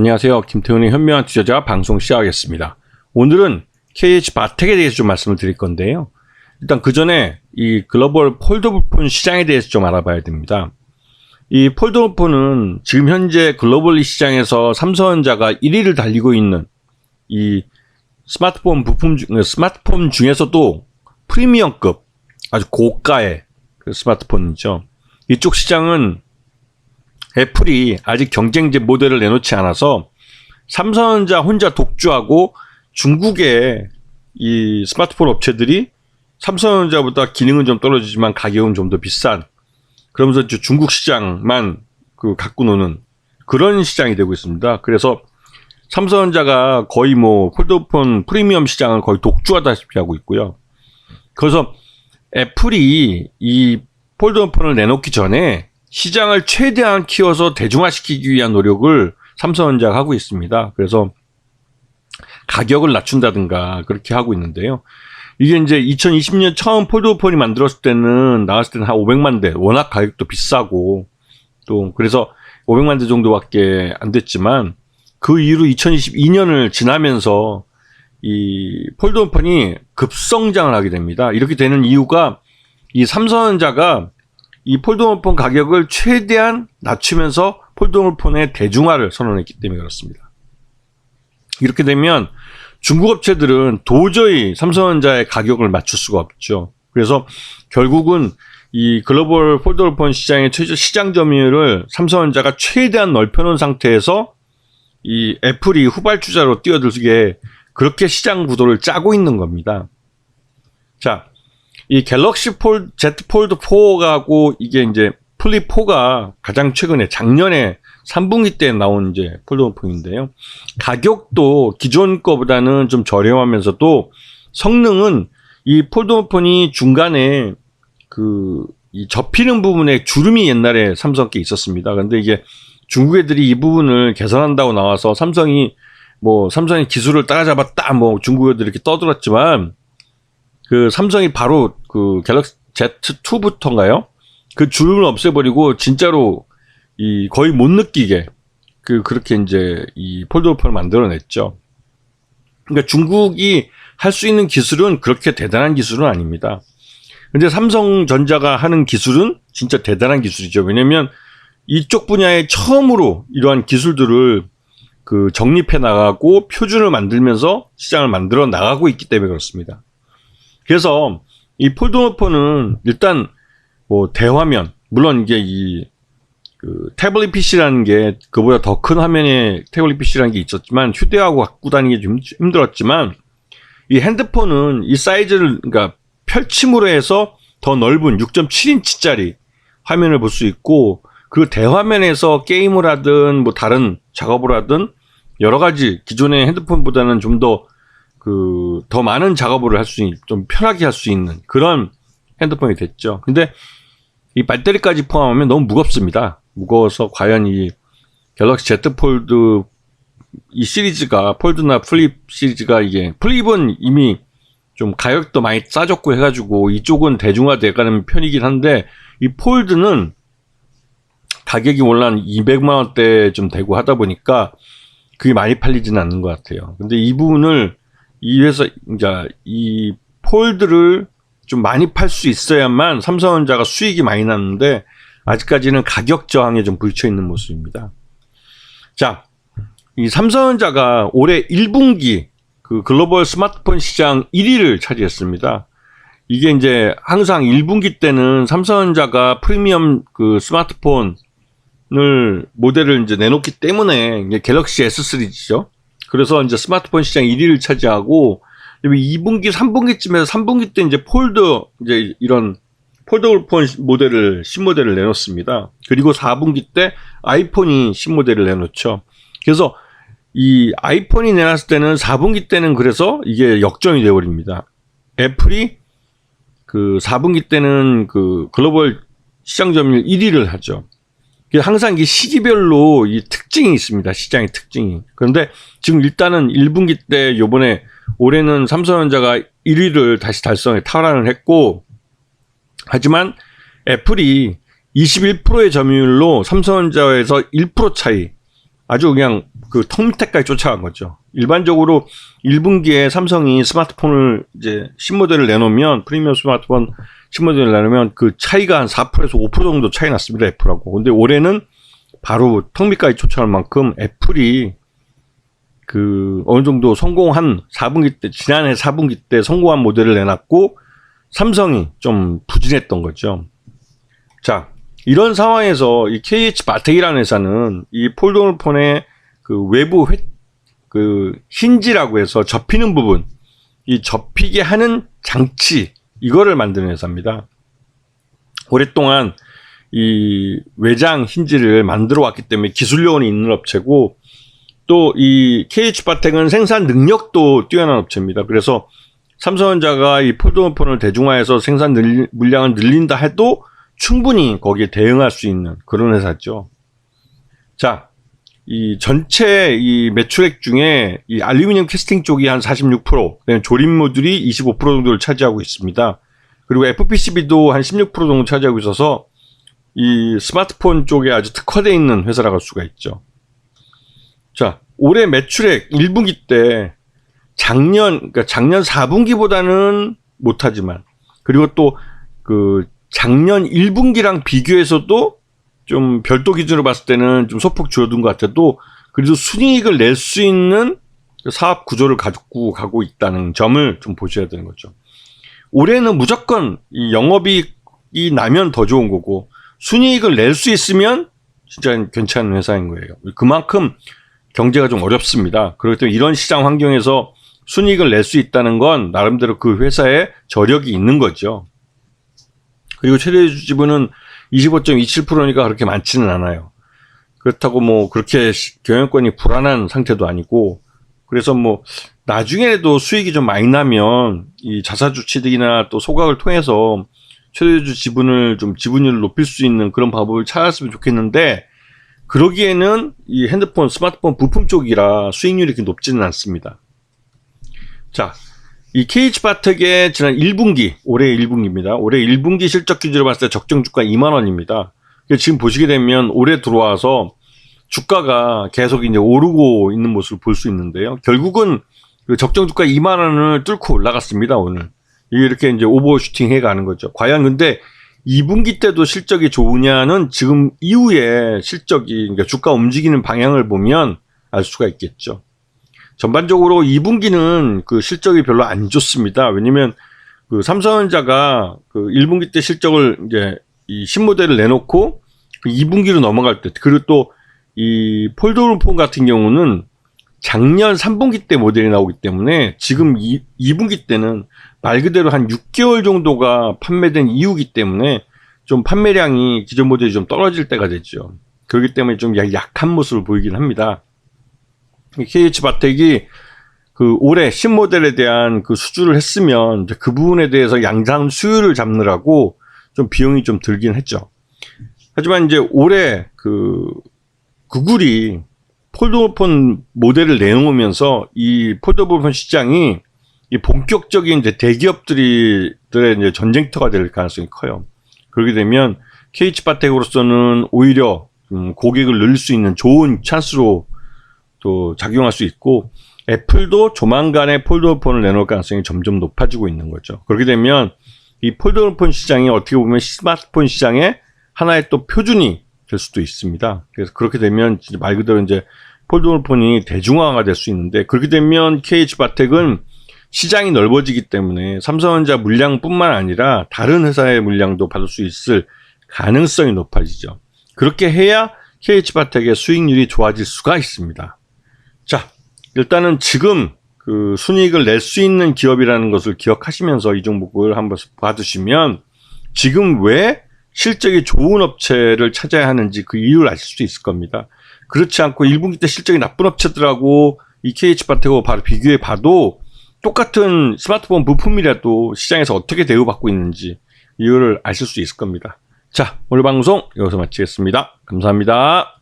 안녕하세요. 김태훈의 현명한 투자자 방송 시작하겠습니다. 오늘은 KH바텍에 대해서 좀 말씀을 드릴 건데요. 일단 그 전에 이 글로벌 폴더블폰 시장에 대해서 좀 알아봐야 됩니다. 이 폴더블폰은 지금 현재 글로벌 시장에서 삼성전자가 1위를 달리고 있는 이 스마트폰 스마트폰 중에서도 프리미엄급 아주 고가의 그 스마트폰이죠. 이쪽 시장은 애플이 아직 경쟁제 모델을 내놓지 않아서 삼성전자 혼자 독주하고 중국의 이 스마트폰 업체들이 삼성전자보다 기능은 좀 떨어지지만 가격은 좀 더 비싼, 그러면서 중국 시장만 갖고 노는 그런 시장이 되고 있습니다. 그래서 삼성전자가 거의 폴더폰 프리미엄 시장을 거의 독주하다시피 하고 있고요. 그래서 애플이 이 폴더폰을 내놓기 전에 시장을 최대한 키워서 대중화시키기 위한 노력을 삼성전자가 하고 있습니다. 그래서 가격을 낮춘다든가 그렇게 하고 있는데요. 이게 이제 2020년 처음 폴더폰이 나왔을 때는 한 500만 대, 워낙 가격도 비싸고 또 그래서 500만 대 정도밖에 안 됐지만 그 이후로 2022년을 지나면서 이 폴더폰이 급성장을 하게 됩니다. 이렇게 되는 이유가 이 삼성전자가 이 폴더폰 가격을 최대한 낮추면서 폴더폰의 대중화를 선언했기 때문에 그렇습니다. 이렇게 되면 중국 업체들은 도저히 삼성전자의 가격을 맞출 수가 없죠. 그래서 결국은 이 글로벌 폴더폰 시장의 시장 점유율을 삼성전자가 최대한 넓혀놓은 상태에서 이 애플이 후발주자로 뛰어들게 그렇게 시장 구도를 짜고 있는 겁니다. 자, 이 갤럭시 Z 폴드 4하고 이게 이제 플립 4가 가장 최근에 작년에 3분기 때 나온 이제 폴더폰인데요. 가격도 기존 거보다는 좀 저렴하면서도 성능은 이 폴더폰이 중간에 이 접히는 부분에 주름이 옛날에 삼성 게 있었습니다. 근데 이게 중국 애들이 이 부분을 개선한다고 나와서 삼성이 기술을 따라잡았다 중국 애들이 이렇게 떠들었지만 삼성이 바로 갤럭시 Z2부터인가요? 그 주름을 없애버리고 진짜로 거의 못 느끼게 그렇게 이제 이 폴더폰을 만들어냈죠. 그러니까 중국이 할 수 있는 기술은 그렇게 대단한 기술은 아닙니다. 근데 삼성전자가 하는 기술은 진짜 대단한 기술이죠. 왜냐면 이쪽 분야에 처음으로 이러한 기술들을 정립해 나가고 표준을 만들면서 시장을 만들어 나가고 있기 때문에 그렇습니다. 그래서 이 폴더폰은 일단 대화면, 물론 이게 태블릿 PC라는 게 그보다 더 큰 화면의 태블릿 PC라는 게 있었지만 휴대하고 갖고 다니기 좀 힘들었지만 이 핸드폰은 이 사이즈를 펼침으로 해서 더 넓은 6.7인치짜리 화면을 볼 수 있고 그 대화면에서 게임을 하든 다른 작업을 하든 여러 가지 기존의 핸드폰보다는 좀 더 많은 작업을 좀 편하게 할 수 있는 그런 핸드폰이 됐죠. 근데 이 배터리까지 포함하면 너무 무겁습니다. 무거워서 과연 이 갤럭시 Z 폴드 이 시리즈가 폴드나 플립 시리즈가 이게 플립은 이미 좀 가격도 많이 싸졌고 해가지고 이쪽은 대중화돼가는 편이긴 한데 이 폴드는 가격이 원래 한 200만 원대 좀 되고 하다 보니까 그게 많이 팔리지는 않는 것 같아요. 근데 이 부분을 이 폴드를 좀 많이 팔 수 있어야만 삼성전자가 수익이 많이 났는데 아직까지는 가격 저항에 좀 부딪혀 있는 모습입니다. 자, 이 삼성전자가 올해 1분기 글로벌 스마트폰 시장 1위를 차지했습니다. 이게 이제 항상 1분기 때는 삼성전자가 프리미엄 스마트폰을 모델을 이제 내놓기 때문에 이게 갤럭시 S 시리즈죠. 그래서 이제 스마트폰 시장 1위를 차지하고 2분기, 3분기쯤에서 3분기 때 이제 이런 폴더폰 모델을 신모델을 내놓습니다. 그리고 4분기 때 아이폰이 신모델을 내놓죠. 그래서 이 아이폰이 내놨을 때는 4분기 때는 그래서 이게 역전이 되어버립니다. 애플이 4분기 때는 글로벌 시장 점유율 1위를 하죠. 항상 이게 시기별로 이 특징이 있습니다. 시장의 특징이. 그런데 지금 일단은 1분기 때 요번에 올해는 삼성전자가 1위를 다시 탈환을 했고, 하지만 애플이 21%의 점유율로 삼성전자에서 1% 차이, 아주 그냥 그 턱 밑에까지 쫓아간 거죠. 일반적으로 1분기에 삼성이 스마트폰을 이제 신모델을 내놓으면, 프리미엄 스마트폰 신모델을 내놓으면 그 차이가 한 4%에서 5% 정도 차이 났습니다, 애플하고. 근데 올해는 바로 턱 밑까지 쫓아갈 만큼 애플이 그 어느 정도 성공한 4분기 때, 지난해 4분기 때 성공한 모델을 내놨고, 삼성이 좀 부진했던 거죠. 자, 이런 상황에서 이 KH 바텍이라는 회사는 이 폴더블 폰의 그 외부 그 힌지라고 해서 접히는 부분, 이 접히게 하는 장치, 이거를 만드는 회사입니다. 오랫동안 이 외장 힌지를 만들어 왔기 때문에 기술력은 있는 업체고, 또 이 KH 바텍은 생산 능력도 뛰어난 업체입니다. 그래서 삼성전자가 이 폴더블 폰을 대중화해서 생산 물량을 늘린다 해도 충분히 거기에 대응할 수 있는 그런 회사죠. 자, 이 전체 이 매출액 중에 이 알루미늄 캐스팅 쪽이 한 46%, 그다음에 조립 모듈이 25% 정도를 차지하고 있습니다. 그리고 FPCB도 한 16% 정도 차지하고 있어서 이 스마트폰 쪽에 아주 특화되어 있는 회사라고 할 수가 있죠. 자, 올해 매출액 1분기 때 그러니까 작년 4분기보다는 못하지만, 그리고 또 그 작년 1분기랑 비교해서도 좀 별도 기준으로 봤을 때는 좀 소폭 줄어든 것 같아도 그래도 순이익을 낼 수 있는 사업 구조를 가지고 가고 있다는 점을 좀 보셔야 되는 거죠. 올해는 무조건 이 영업이익이 나면 더 좋은 거고, 순이익을 낼 수 있으면 진짜 괜찮은 회사인 거예요. 그만큼 경제가 좀 어렵습니다. 그렇기 때문에 이런 시장 환경에서 순이익을 낼 수 있다는 건 나름대로 그 회사의 저력이 있는 거죠. 그리고 최대 주주 지분은 25.27%니까 그렇게 많지는 않아요. 그렇다고 뭐 그렇게 경영권이 불안한 상태도 아니고, 그래서 뭐 나중에도 수익이 좀 많이 나면 이 자사주 취득이나 또 소각을 통해서 최대주 지분을 좀 지분율을 높일 수 있는 그런 방법을 찾았으면 좋겠는데, 그러기에는 이 핸드폰, 스마트폰 부품 쪽이라 수익률이 그렇게 높지는 않습니다. 자, 이 KH 바텍의 지난 1분기, 올해 1분기입니다. 올해 1분기 실적 기준으로 봤을 때 적정 주가 2만원입니다. 지금 보시게 되면 올해 들어와서 주가가 계속 이제 오르고 있는 모습을 볼 수 있는데요. 결국은 그 적정 주가 2만원을 뚫고 올라갔습니다, 오늘. 이렇게 이제 오버슈팅 해 가는 거죠. 과연 근데 2분기 때도 실적이 좋으냐는 지금 이후에 실적이, 그러니까 주가 움직이는 방향을 보면 알 수가 있겠죠. 전반적으로 2분기는 그 실적이 별로 안 좋습니다. 왜냐면 그 삼성전자가 그 1분기 때 실적을 이제 이 신모델을 내놓고 그 2분기로 넘어갈 때, 그리고 또 이 폴더블 폰 같은 경우는 작년 3분기 때 모델이 나오기 때문에 지금 2분기 때는 말 그대로 한 6개월 정도가 판매된 이후기 때문에 좀 판매량이 기존 모델이 좀 떨어질 때가 됐죠. 그렇기 때문에 좀 약한 모습을 보이긴 합니다. KH 바텍이 그 올해 신모델에 대한 그 수주를 했으면 이제 그 부분에 대해서 양산 수율을 잡느라고 좀 비용이 좀 들긴 했죠. 하지만 이제 올해 그 구글이 폴더블폰 모델을 내놓으면서 이 폴더블폰 시장이 이 본격적인 이제 대기업들의 이제 전쟁터가 될 가능성이 커요. 그렇게 되면 KH 바텍으로서는 오히려 고객을 늘릴 수 있는 좋은 찬스로 또 작용할 수 있고, 애플도 조만간에 폴더블폰을 내놓을 가능성이 점점 높아지고 있는 거죠. 그렇게 되면 이 폴더블폰 시장이 어떻게 보면 스마트폰 시장의 하나의 또 표준이 될 수도 있습니다. 그래서 그렇게 되면 진짜 말 그대로 이제 폴더블폰이 대중화가 될 수 있는데, 그렇게 되면 KH 바텍은 시장이 넓어지기 때문에 삼성전자 물량뿐만 아니라 다른 회사의 물량도 받을 수 있을 가능성이 높아지죠. 그렇게 해야 KH 바텍의 수익률이 좋아질 수가 있습니다. 자, 일단은 지금 그 순이익을 낼 수 있는 기업이라는 것을 기억하시면서 이 종목을 한번 봐두시면 지금 왜 실적이 좋은 업체를 찾아야 하는지 그 이유를 아실 수 있을 겁니다. 그렇지 않고 1분기 때 실적이 나쁜 업체들하고 이 KH 바텍하고 바로 비교해 봐도 똑같은 스마트폰 부품이라도 시장에서 어떻게 대우받고 있는지 이유를 아실 수 있을 겁니다. 자, 오늘 방송 여기서 마치겠습니다. 감사합니다.